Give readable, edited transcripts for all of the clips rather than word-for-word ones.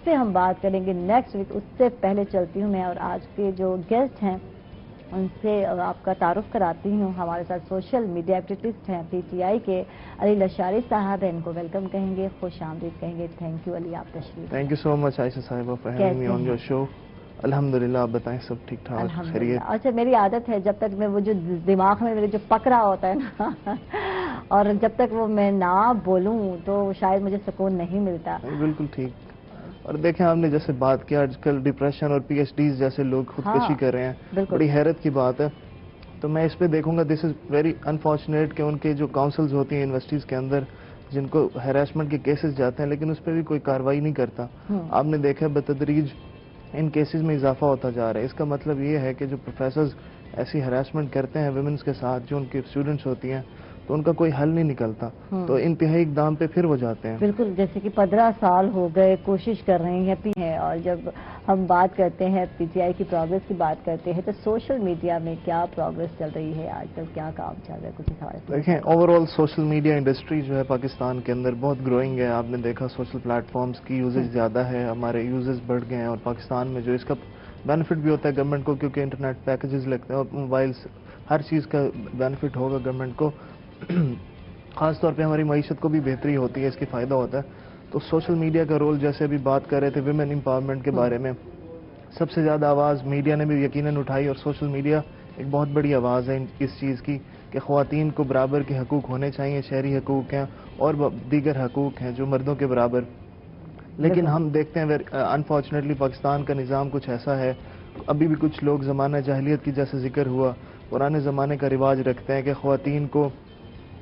پہ ہم بات کریں گے نیکسٹ ویک. اس سے پہلے چلتی ہوں میں اور آج کے جو گیسٹ ہیں ان سے آپ کا تعارف کراتی ہوں. ہمارے ساتھ سوشل میڈیا ایکٹیوسٹ ہیں پی ٹی آئی کے علی لشاری صاحب ہیں. ان کو ویلکم کہیں گے, خوش آمدید کہیں گے. تھینک یو علی, آپ تشریف. تھینک یو سو مچ عائشہ صاحبہ for having me on your show. الحمدللہ, آپ بتائیں سب ٹھیک ٹھاک خیریت؟ اچھا, میری عادت ہے جب تک میں وہ جو دماغ میں میرے جو پک رہا ہوتا ہے نا اور جب تک وہ میں نہ بولوں تو شاید مجھے سکون نہیں ملتا. بالکل ٹھیک. اور دیکھیں آپ نے جیسے بات کیا, آج کل ڈپریشن اور پی ایچ ڈیز جیسے لوگ خودکشی کر رہے ہیں, بڑی حیرت کی بات ہے. تو میں اس پہ دیکھوں گا دس از ویری انفارچونیٹ کہ ان کے جو کاؤنسلز ہوتی ہیں یونیورسٹیز کے اندر جن کو ہیراسمنٹ کے کیسز جاتے ہیں لیکن اس پہ بھی کوئی کارروائی نہیں کرتا. آپ نے دیکھا بتدریج ان کیسز میں اضافہ ہوتا جا رہا ہے. اس کا مطلب یہ ہے کہ جو پروفیسرز ایسی ہراسمنٹ کرتے ہیں ویمنس کے ساتھ جو ان کی اسٹوڈنٹس ہوتی ہیں تو ان کا کوئی حل نہیں نکلتا, تو انتہائی اقدام پہ پھر وہ جاتے ہیں. بالکل, جیسے کہ 15 سال ہو گئے کوشش کر رہے ہیں. اور جب ہم بات کرتے ہیں پی ٹی آئی کی پروگرس کی بات کرتے ہیں تو سوشل میڈیا میں کیا پروگرس چل رہی ہے آج کل, کیا کام چل رہا ہے, کچھ اس حوالے سے دیکھیں. Over all social media industry جو ہے پاکستان کے اندر بہت گروئنگ ہے. آپ نے دیکھا سوشل پلیٹ فارمز کی یوزیج زیادہ ہے, ہمارے یوزز بڑھ گئے ہیں, اور پاکستان میں جو اس کا بینیفٹ بھی ہوتا ہے گورنمنٹ کو کیونکہ انٹرنیٹ پیکیجز لگتے ہیں اور موبائلس, ہر چیز کا بینیفٹ ہوگا گورنمنٹ کو. خاص طور پہ ہماری معیشت کو بھی بہتری ہوتی ہے, اس کی فائدہ ہوتا ہے. تو سوشل میڈیا کا رول, جیسے ابھی بات کر رہے تھے ویمن امپاورمنٹ کے بارے میں, سب سے زیادہ آواز میڈیا نے بھی یقیناً اٹھائی, اور سوشل میڈیا ایک بہت بڑی آواز ہے اس چیز کی کہ خواتین کو برابر کے حقوق ہونے چاہیے. شہری حقوق ہیں اور دیگر حقوق ہیں جو مردوں کے برابر. لیکن ہم دیکھتے ہیں انفارچونیٹلی پاکستان کا نظام کچھ ایسا ہے, ابھی بھی کچھ لوگ زمانہ جاہلیت کی جیسے ذکر ہوا پرانے زمانے کا رواج رکھتے ہیں کہ خواتین کو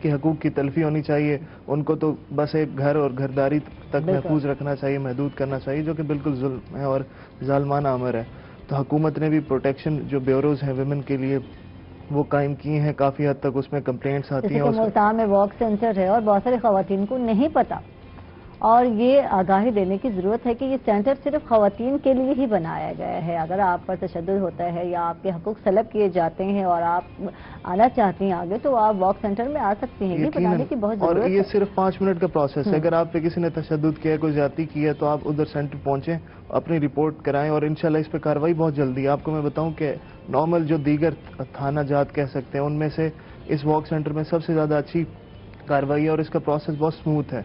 کے حقوق کی تلفی ہونی چاہیے, ان کو تو بس ایک گھر اور گھرداری تک محفوظ رکھنا چاہیے, محدود کرنا چاہیے, جو کہ بالکل ظلم ہے اور ظالمانہ امر ہے. تو حکومت نے بھی پروٹیکشن جو بیوروز ہیں ویمن کے لیے وہ قائم کی ہیں, کافی حد تک اس میں کمپلینٹس آتی ہیں. ملتان میں واک سینٹر ہے اور بہت ساری خواتین کو نہیں پتا, اور یہ آگاہی دینے کی ضرورت ہے کہ یہ سینٹر صرف خواتین کے لیے ہی بنایا گیا ہے. اگر آپ پر تشدد ہوتا ہے یا آپ کے حقوق سلب کیے جاتے ہیں اور آپ آنا چاہتی ہیں آگے تو آپ واک سینٹر میں آ سکتی ہیں. یہ بتانے کی بہت ضرورت ہے. اور یہ صرف 5 منٹ کا پروسیس ہے. اگر آپ پہ کسی نے تشدد کیا ہے, کوئی زیادتی کی ہے, تو آپ ادھر سینٹر پہنچیں, اپنی رپورٹ کرائیں, اور انشاءاللہ اس پہ کارروائی بہت جلدی ہے. آپ کو میں بتاؤں کہ نارمل جو دیگر تھانہ جات کہہ سکتے ہیں ان میں سے اس واک سینٹر میں سب سے زیادہ اچھی کارروائی ہے, اور اس کا پروسیس بہت سموتھ ہے.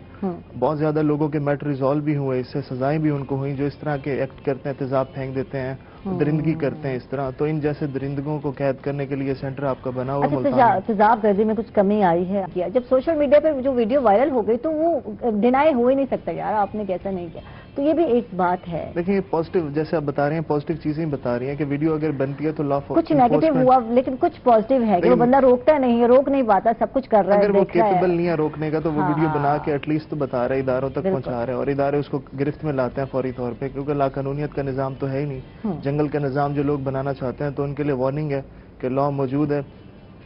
بہت زیادہ لوگوں کے میٹر ریزالو بھی ہوئے, اس سے سزائیں بھی ان کو ہوئیں جو اس طرح کے ایکٹ کرتے ہیں, تیزاب پھینک دیتے ہیں, درندگی کرتے ہیں اس طرح. تو ان جیسے درندگوں کو قید کرنے کے لیے سینٹر آپ کا بنا ہوا ملتان. تیزاب گردی میں کچھ کمی آئی ہے. جب سوشل میڈیا پہ جو ویڈیو وائرل ہو گئی تو وہ ڈینائی ہو ہی نہیں سکتا یار آپ نے کیسا نہیں کیا, تو یہ بھی ایک بات ہے. دیکھیں یہ پازیٹیو, جیسے آپ بتا رہے ہیں پازیٹیو چیزیں بتا رہی ہیں کہ ویڈیو اگر بنتی ہے تو کچھ نیگیٹو ہوا لیکن کچھ پازیٹیو ہے کہ وہ بندہ روکتا نہیں ہے, روک نہیں پاتا, سب کچھ کر رہا ہے. اگر وہ کیپیبل نہیں ہے روکنے کا تو وہ ویڈیو بنا کے ایٹ لیسٹ تو بتا رہا ہے, اداروں تک پہنچا رہا ہے, اور ادارے اس کو گرفت میں لاتے ہیں فوری طور پہ, کیونکہ لا قانونیت کا نظام تو ہے ہی نہیں. جنگل کا نظام جو لوگ بنانا چاہتے ہیں تو ان کے لیے وارننگ ہے کہ لا موجود ہے,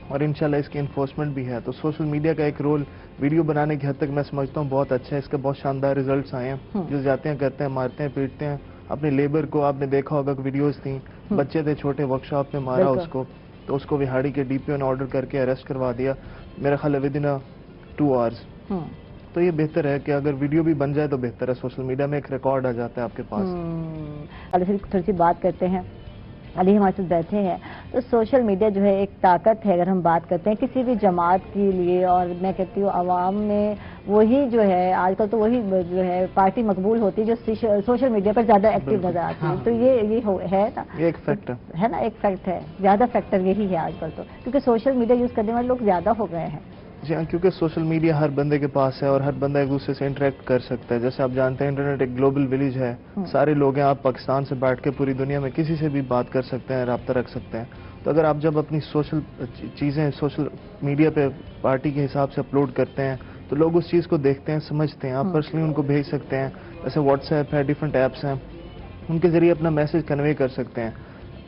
اور انشاءاللہ اس کی انفورسمنٹ بھی ہے. تو سوشل میڈیا کا ایک رول ویڈیو بنانے کی حد تک میں سمجھتا ہوں بہت اچھا ہے. اس کا بہت شاندار ریزلٹس آئے ہیں. جو زیادتیاں کرتے ہیں, مارتے ہیں, پیٹتے ہیں اپنے لیبر کو, آپ نے دیکھا ہوگا کہ ویڈیوز تھیں, بچے تھے چھوٹے, ورک شاپ میں مارا اس کو, تو اس کو وہاڑی کے ڈی پی او نے آرڈر کر کے اریسٹ کروا دیا, میرا خیال ہے ودن 2 hours. تو یہ بہتر ہے کہ اگر ویڈیو بھی بن جائے تو بہتر ہے, سوشل میڈیا میں ایک ریکارڈ آ جاتا ہے آپ کے پاس. تھوڑی سی بات کرتے ہیں, علی ہمارے ساتھ بیٹھے ہیں. تو سوشل میڈیا جو ہے ایک طاقت ہے اگر ہم بات کرتے ہیں کسی بھی جماعت کے لیے, اور میں کہتی ہوں عوام میں وہی جو ہے آج کل تو وہی جو ہے پارٹی مقبول ہوتی ہے جو سوشل میڈیا پر زیادہ ایکٹیو نظر آتی ہے. تو یہ ہے نا, یہ ایک فیکٹ ہے نا, ایک فیکٹ ہے, زیادہ فیکٹر یہی ہے آج کل تو, کیونکہ سوشل میڈیا یوز کرنے والے لوگ زیادہ ہو گئے ہیں. جی ہاں, کیونکہ سوشل میڈیا ہر بندے کے پاس ہے اور ہر بندہ ایک دوسرے سے انٹریکٹ کر سکتا ہے. جیسے آپ جانتے ہیں انٹرنیٹ ایک گلوبل ولیج ہے, سارے لوگ ہیں, آپ پاکستان سے بیٹھ کے پوری دنیا میں کسی سے بھی بات کر سکتے ہیں, رابطہ رکھ سکتے ہیں. تو اگر آپ جب اپنی سوشل چیزیں سوشل میڈیا پہ پارٹی کے حساب سے اپلوڈ کرتے ہیں تو لوگ اس چیز کو دیکھتے ہیں, سمجھتے ہیں, آپ پرسنلی ان کو بھیج سکتے ہیں. جیسے واٹس ایپ ہے, ڈفرینٹ ایپس ہیں, ان کے ذریعے اپنا میسج کنوے کر سکتے ہیں.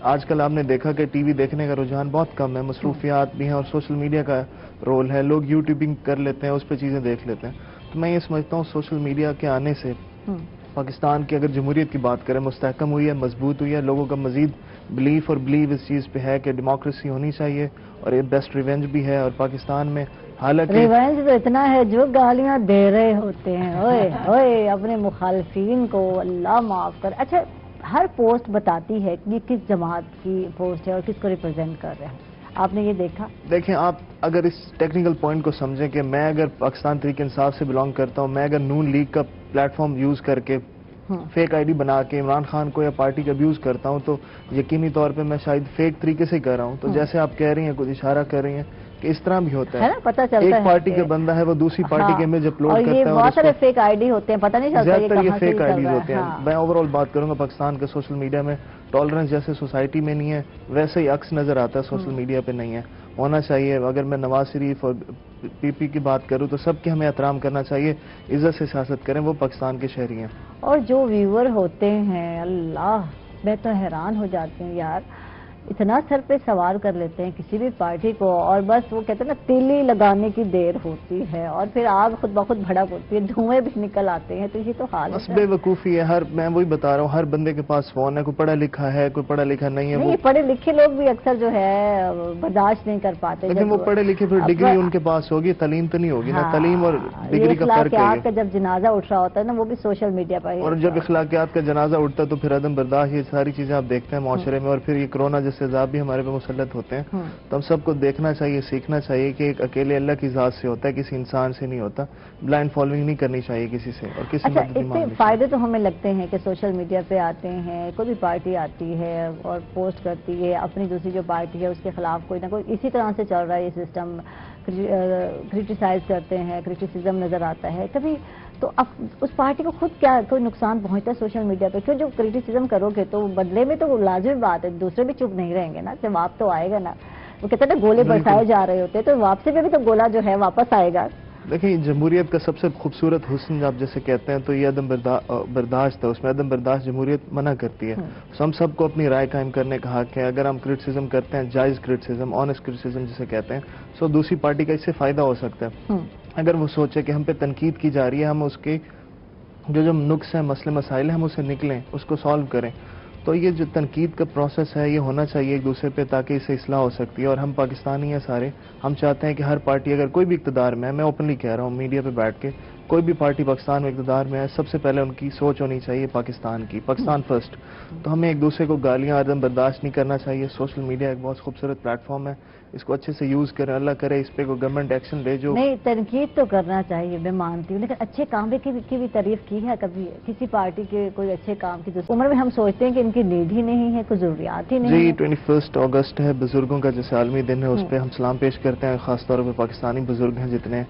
آج کل آپ نے دیکھا کہ ٹی وی دیکھنے کا رجحان بہت کم ہے, مصروفیات بھی ہیں, اور سوشل میڈیا کا رول ہے, لوگ یوٹیوبنگ کر لیتے ہیں, اس پہ چیزیں دیکھ لیتے ہیں. تو میں یہ سمجھتا ہوں سوشل میڈیا کے آنے سے پاکستان کی اگر جمہوریت کی بات کریں مستحکم ہوئی ہے, مضبوط ہوئی ہے. لوگوں کا مزید بلیف اور بلیو اس چیز پہ ہے کہ ڈیموکریسی ہونی چاہیے, اور یہ بیسٹ ریونج بھی ہے, اور پاکستان میں حالانکہ ریونج تو اتنا ہے جو گالیاں دے رہے ہوتے ہیں اوئے اوئے اپنے مخالفین کو، اللہ معاف کر. اچھا ہر پوسٹ بتاتی ہے کہ یہ کس جماعت کی پوسٹ ہے اور کس کو ریپرزینٹ کر رہے ہیں، آپ نے یہ دیکھا؟ دیکھیں آپ اگر اس ٹیکنیکل پوائنٹ کو سمجھیں کہ میں اگر پاکستان تحریک انصاف سے بلانگ کرتا ہوں، میں اگر نون لیگ کا پلیٹ فارم یوز کر کے فیک آئی ڈی بنا کے عمران خان کو یا پارٹی کا ابیوز کرتا ہوں، تو یقینی طور پہ میں شاید فیک طریقے سے کر رہا ہوں. تو جیسے آپ کہہ رہی ہیں، کچھ اشارہ کر رہی ہیں کہ اس طرح بھی ہوتا ہے، پتہ چلتا ہے ایک پارٹی کا بندہ ہے وہ دوسری پارٹی کے امیج اپلوڈ کرتا ہے، اور یہ بہت سارے فیک آئی ڈی ہوتے ہیں، پتہ نہیں چلتا زیادہ تر یہ کہاں سے فیک آئی ڈیز چل رہا ہے. ہوتے ہیں. میں اوور آل بات کروں گا پاکستان کے سوشل میڈیا میں ٹالرنس جیسے سوسائٹی میں نہیں ہے، ویسے ہی عکس نظر آتا ہے سوشل میڈیا پہ نہیں ہے. ہونا چاہیے. اگر میں نواز شریف اور پی پی کی بات کروں تو سب کے ہمیں احترام کرنا چاہیے، عزت سے سیاست کریں، وہ پاکستان کے شہری ہیں. اور جو ویور ہوتے ہیں، اللہ میں تو حیران ہو جاتی ہوں یار، اتنا سر پہ سوار کر لیتے ہیں کسی بھی پارٹی کو، اور بس وہ کہتے ہیں نا تیلی لگانے کی دیر ہوتی ہے اور پھر آگ خود بخود بھڑک ہوتی ہے، دھوئیں بھی نکل آتے ہیں. تو یہ تو حال بس ہے. بے وقوفی ہے. میں وہی بتا رہا ہوں، ہر بندے کے پاس فون ہے، کوئی پڑھا لکھا ہے، کوئی پڑھا لکھا نہیں ہے. نہیں پڑھے لکھے لوگ بھی اکثر جو ہے برداشت نہیں کر پاتے. لیکن وہ پڑھے لکھے پھر ڈگری ان کے پاس ہوگی، تعلیم تو نہیں ہوگی نا. تعلیم اور ڈگری کا فرق ہے. اخلاقیات کا جب جنازہ اٹھ رہا ہوتا ہے نا، وہ بھی سوشل میڈیا پر، اور جب اخلاقیات کا جنازہ اٹھتا ہے تو پھر عدم برداشت، یہ ساری چیزیں آپ دیکھتے ہیں معاشرے میں. اور پھر یہ کرونا جیسے عذاب بھی ہمارے پہ مسلط ہوتے ہیں. تو ہم سب کو دیکھنا چاہیے، سیکھنا چاہیے کہ ایک اکیلے اللہ کی ذات سے ہوتا ہے، کسی انسان سے نہیں ہوتا. بلائنڈ فالوئنگ نہیں کرنی چاہیے کسی سے، اور کسی اچھا مدد اس سے فائدے تو ہمیں لگتے ہیں کہ سوشل میڈیا پہ آتے ہیں، کوئی بھی پارٹی آتی ہے اور پوسٹ کرتی ہے اپنی دوسری جو پارٹی ہے اس کے خلاف کوئی نہ کوئی، اسی طرح سے چل رہا ہے یہ سسٹم، کرٹیسائز کرتے ہیں، کرٹیسزم نظر آتا ہے کبھی. تو اب اس پارٹی کو خود کیا کوئی نقصان پہنچتا ہے سوشل میڈیا پہ؟ کیوں جو کرٹیسزم کرو گے تو بدلے میں تو لازمی بات ہے دوسرے بھی چپ نہیں رہیں گے نا، جواب تو آئے گا نا. وہ کہتے ہیں نا گولے برسائے جا رہے ہوتے ہیں تو واپسی میں بھی تو گولا جو ہے واپس آئے گا. دیکھیں جمہوریت کا سب سے خوبصورت حسن آپ جیسے کہتے ہیں تو یہ عدم برداشت ہے. اس میں عدم برداشت جمہوریت منع کرتی ہے. ہم سب کو اپنی رائے قائم کرنے کا حق ہے. اگر ہم کرٹیسزم کرتے ہیں، جائز کرٹیسزم، آنیسٹ کرٹیسزم جسے کہتے ہیں، سو دوسری پارٹی کا اس سے فائدہ ہو سکتا ہے. اگر وہ سوچے کہ ہم پہ تنقید کی جا رہی ہے، ہم اس کے جو نقص ہیں، مسئلے مسائل ہیں، ہم اسے نکلیں، اس کو سالو کریں. تو یہ جو تنقید کا پروسیس ہے یہ ہونا چاہیے ایک دوسرے پہ، تاکہ اس سے اصلاح ہو سکتی ہے. اور ہم پاکستانی ہیں سارے، ہم چاہتے ہیں کہ ہر پارٹی اگر کوئی بھی اقتدار میں ہے، میں اوپنلی کہہ رہا ہوں میڈیا پہ بیٹھ کے، کوئی بھی پارٹی پاکستان میں اقتدار میں ہے، سب سے پہلے ان کی سوچ ہونی چاہیے پاکستان کی، پاکستان فرسٹ. تو ہمیں ایک دوسرے کو گالیاں عدم برداشت نہیں کرنا چاہیے. سوشل میڈیا ایک بہت خوبصورت پلیٹ فارم ہے، اس کو اچھے سے یوز کریں. اللہ کرے اس پہ کوئی گورنمنٹ ایکشن لے. جو نہیں تنقید تو کرنا چاہیے، میں مانتی ہوں، لیکن اچھے کام کی بھی تعریف کی ہے کبھی کسی پارٹی کے کوئی اچھے کام کی؟ عمر میں ہم سوچتے ہیں کہ ان کی نیڈ ہی نہیں ہے، کوئی ضروریات ہی نہیں ہے. جی 21 اگست ہے، بزرگوں کا جیسے عالمی دن ہے، اس پہ ہم سلام پیش کرتے ہیں. خاص طور پہ پاکستانی بزرگ ہیں جتنے،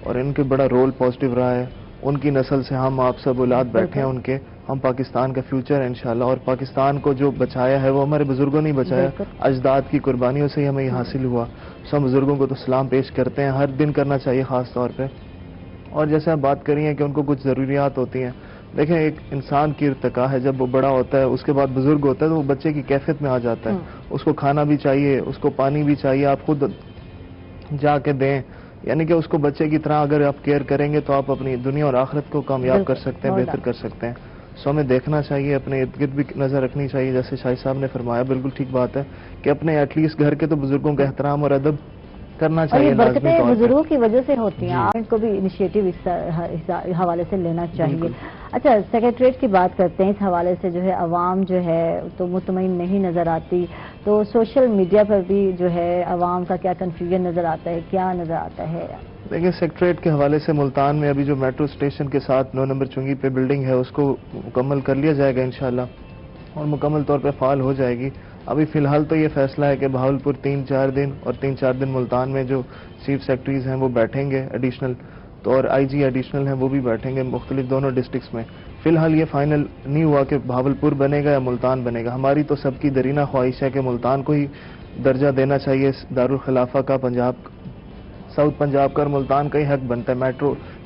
اور ان کے بڑا رول پازیٹیو رہا ہے. ان کی نسل سے ہم آپ سب اولاد بیٹھے ہیں ان کے. ہم پاکستان کا فیوچر ہے انشاءاللہ. اور پاکستان کو جو بچایا ہے وہ ہمارے بزرگوں نے بچایا، اجداد کی قربانیوں سے ہی ہمیں یہ حاصل ہوا. سب بزرگوں کو تو سلام پیش کرتے ہیں، ہر دن کرنا چاہیے خاص طور پہ. اور جیسے آپ بات کری ہیں کہ ان کو کچھ ضروریات ہوتی ہیں، دیکھیں ایک انسان کی ارتقا ہے، جب وہ بڑا ہوتا ہے اس کے بعد بزرگ ہوتا ہے تو وہ بچے کی کیفیت میں آ جاتا ہے. اس کو کھانا بھی چاہیے، اس کو پانی بھی چاہیے، آپ خود جا کے دیں. یعنی کہ اس کو بچے کی طرح اگر آپ کیئر کریں گے تو آپ اپنی دنیا اور آخرت کو کامیاب کر سکتے ہیں، بہتر کر سکتے ہیں. سو ہمیں دیکھنا چاہیے، اپنے ارد گرد بھی نظر رکھنی چاہیے. جیسے شاہد صاحب نے فرمایا بالکل ٹھیک بات ہے کہ اپنے ایٹ لیسٹ گھر کے تو بزرگوں کا احترام اور ادب کرنا چاہیے. اور یہ برکتیں بزرگوں کی وجہ سے ہوتی ہیں، آپ کو بھی انیشیٹو اس حوالے سے لینا چاہیے. اچھا سیکریٹریٹ کی بات کرتے ہیں، اس حوالے سے جو ہے عوام جو ہے تو مطمئن نہیں نظر آتی، تو سوشل میڈیا پر بھی جو ہے عوام کا کیا کنفیوژن نظر آتا ہے، کیا نظر آتا ہے؟ دیکھیں سیکریٹریٹ کے حوالے سے ملتان میں ابھی جو میٹرو اسٹیشن کے ساتھ 9 نمبر چنگی پہ بلڈنگ ہے اس کو مکمل کر لیا جائے گا انشاءاللہ، اور مکمل طور پہ فعال ہو جائے گی. ابھی فی الحال تو یہ فیصلہ ہے کہ بہاولپور 3-4 دن اور 3-4 دن ملتان میں جو چیف سیکرٹریز ہیں وہ بیٹھیں گے ایڈیشنل، تو اور آئی جی ایڈیشنل ہیں وہ بھی بیٹھیں گے مختلف دونوں ڈسٹرکٹس میں. فی الحال یہ فائنل نہیں ہوا کہ بہاولپور بنے گا یا ملتان بنے گا. ہماری تو سب کی درینہ خواہش ہے کہ ملتان کو ہی درجہ دینا چاہیے دارالخلافہ کا، پنجاب ساؤتھ پنجاب کا، اور ملتان کا ہی حق بنتا ہے.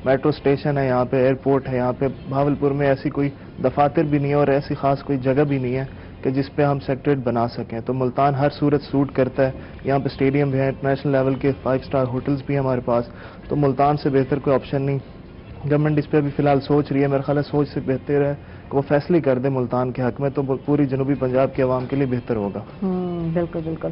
میٹرو اسٹیشن ہے یہاں پہ، ایئرپورٹ ہے یہاں پہ. بہاولپور میں ایسی کوئی دفاتر بھی نہیں ہے اور ایسی خاص کوئی جگہ بھی نہیں ہے کہ جس پہ ہم سیکریٹریٹ بنا سکیں. تو ملتان ہر صورت سوٹ کرتا ہے. یہاں پہ اسٹیڈیم بھی ہے، انٹرنیشنل لیول کے 5 اسٹار ہوٹلز بھی ہیں ہمارے پاس. تو ملتان سے بہتر کوئی آپشن نہیں. گورنمنٹ اس پہ بھی فی الحال سوچ رہی ہے، میرا خیال ہے سوچ سے بہتر ہے کہ وہ فیصلے کر دے ملتان کے حق میں، تو پوری جنوبی پنجاب کے عوام کے لیے بہتر ہوگا. بالکل بالکل.